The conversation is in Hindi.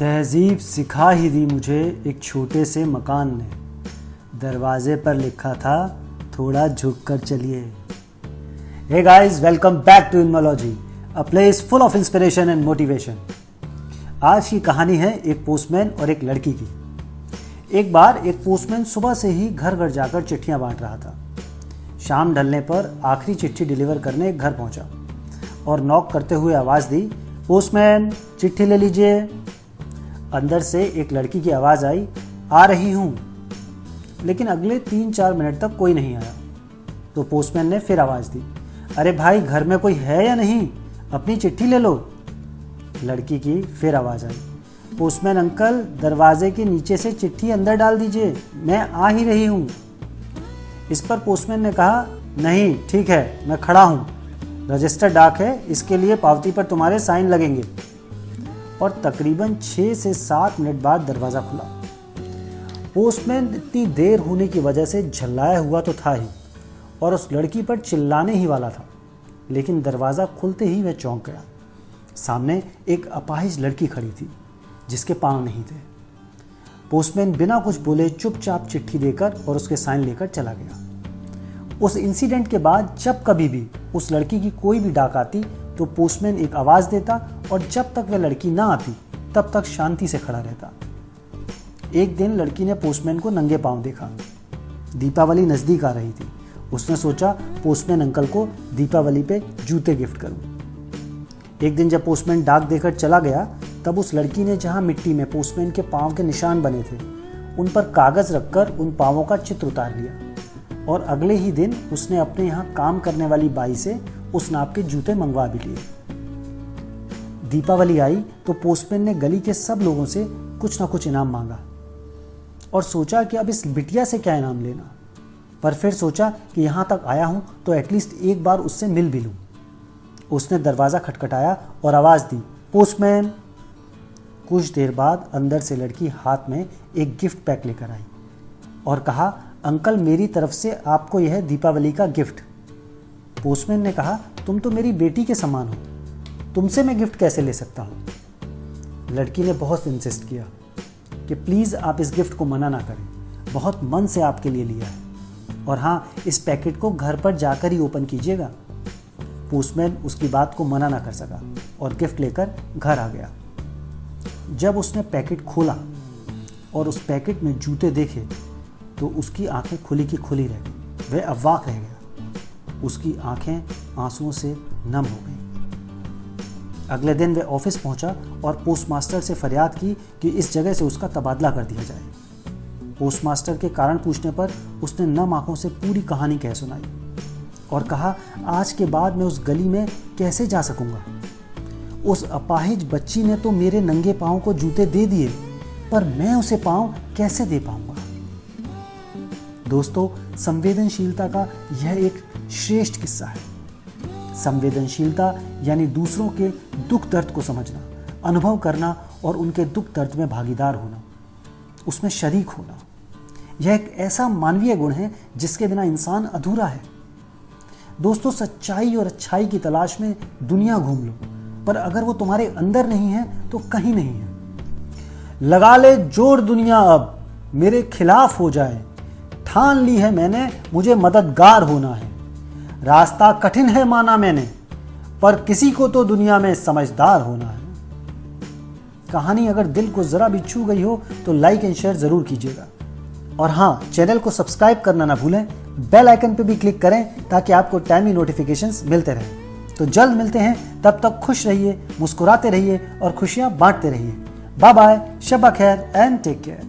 तहज़ीब सिखा ही दी मुझे एक छोटे से मकान ने। दरवाजे पर लिखा था थोड़ा झुक कर चलिए। Hey guys, welcome back to Inmology, a place full of inspiration and motivation. आज की कहानी है एक पोस्टमैन और एक लड़की की। एक बार एक पोस्टमैन सुबह से ही घर घर जाकर चिट्ठियां बांट रहा था। शाम ढलने पर आखिरी चिट्ठी डिलीवर करने एक घर पहुंचा और नॉक करते हुए आवाज़ दी, पोस्टमैन चिट्ठी ले लीजिए। अंदर से एक लड़की की आवाज़ आई, आ रही हूँ। लेकिन अगले 3-4 मिनट तक कोई नहीं आया। तो पोस्टमैन ने फिर आवाज़ दी, अरे भाई, घर में कोई है या नहीं, अपनी चिट्ठी ले लो। लड़की की फिर आवाज़ आई, पोस्टमैन अंकल, दरवाजे के नीचे से चिट्ठी अंदर डाल दीजिए, मैं आ ही रही हूँ। इस पर पोस्टमैन ने कहा, नहीं ठीक है, मैं खड़ा हूँ, रजिस्टर डाक है, इसके लिए पावती पर तुम्हारे साइन लगेंगे। और तकरीबन 6 से 7 मिनट बाद दरवाज़ा खुला। पोस्टमैन इतनी देर होने की वजह से झल्लाया हुआ तो था ही और उस लड़की पर चिल्लाने ही वाला था, लेकिन दरवाज़ा खुलते ही वह चौंक गया। सामने एक अपाहिज लड़की खड़ी थी जिसके पाँव नहीं थे। पोस्टमैन बिना कुछ बोले चुपचाप चिट्ठी देकर और उसके साइन लेकर चला गया। उस इंसिडेंट के बाद जब कभी भी उस लड़की की कोई भी डाक आती तो पोस्टमैन एक आवाज़ देता और जब तक वह लड़की ना आती तब तक शांति से खड़ा रहता। एक दिन लड़की ने पोस्टमैन को नंगे पांव देखा। दीपावली नज़दीक आ रही थी। उसने सोचा पोस्टमैन अंकल को दीपावली पे जूते गिफ्ट करूं। एक दिन जब पोस्टमैन डाक देकर चला गया तब उस लड़की ने जहां मिट्टी में पोस्टमैन के पांव के निशान बने थे उन पर कागज़ रखकर उन पांवों का चित्र उतार लिया और अगले ही दिन उसने अपने यहाँ काम करने वाली बाई से उस नाप के जूते मंगवा भी लिए। दीपावली आई तो पोस्टमैन ने गली के सब लोगों से कुछ ना कुछ इनाम मांगा और सोचा कि अब इस बिटिया से क्या इनाम लेना, पर फिर सोचा कि यहाँ तक आया हूँ तो एटलीस्ट एक बार उससे मिल भी लूँ। उसने दरवाज़ा खटखटाया और आवाज़ दी, पोस्टमैन। कुछ देर बाद अंदर से लड़की हाथ में एक गिफ्ट पैक लेकर आई और कहा, अंकल, मेरी तरफ से आपको यह दीपावली का गिफ्ट। पोस्टमैन ने कहा, तुम तो मेरी बेटी के समान हो, तुमसे मैं गिफ्ट कैसे ले सकता हूँ। लड़की ने बहुत इंसिस्ट किया कि प्लीज़ आप इस गिफ्ट को मना ना करें, बहुत मन से आपके लिए लिया है, और हाँ, इस पैकेट को घर पर जाकर ही ओपन कीजिएगा। पोस्टमैन उसकी बात को मना ना कर सका और गिफ्ट लेकर घर आ गया। जब उसने पैकेट खोला और उस पैकेट में जूते देखे तो उसकी आंखें खुली की खुली रह गई। वह अवाक रह गया। उसकी आंखें आंसुओं से नम हो गई। अगले दिन वह ऑफिस पहुंचा और पोस्टमास्टर से फरियाद की कि इस जगह से उसका तबादला कर दिया जाए। पोस्टमास्टर के कारण पूछने पर उसने नम आंखों से पूरी कहानी कह सुनाई और कहा, आज के बाद मैं उस गली में कैसे जा सकूंगा। उस अपाहिज बच्ची ने तो मेरे नंगे पाँव को जूते दे दिए, पर मैं उसे पाँव कैसे दे पाऊंगा। दोस्तों, संवेदनशीलता का यह एक श्रेष्ठ किस्सा है। संवेदनशीलता यानी दूसरों के दुख दर्द को समझना, अनुभव करना और उनके दुख दर्द में भागीदार होना, उसमें शरीक होना। यह एक ऐसा मानवीय गुण है जिसके बिना इंसान अधूरा है। दोस्तों, सच्चाई और अच्छाई की तलाश में दुनिया घूम लो, पर अगर वो तुम्हारे अंदर नहीं है तो कहीं नहीं है। लगा ले जोर दुनिया अब मेरे खिलाफ हो जाए, ठान ली है मैंने मुझे मददगार होना है। रास्ता कठिन है माना मैंने, पर किसी को तो दुनिया में समझदार होना है। कहानी अगर दिल को जरा भी छू गई हो तो लाइक एंड शेयर जरूर कीजिएगा। और हाँ, चैनल को सब्सक्राइब करना ना भूलें, बेल आइकन पे भी क्लिक करें ताकि आपको टाइमली नोटिफिकेशंस मिलते रहें। तो जल्द मिलते हैं, तब तक खुश रहिए, मुस्कुराते रहिए और खुशियां बांटते रहिए। बाय बाय, शब्बा खैर एंड टेक केयर।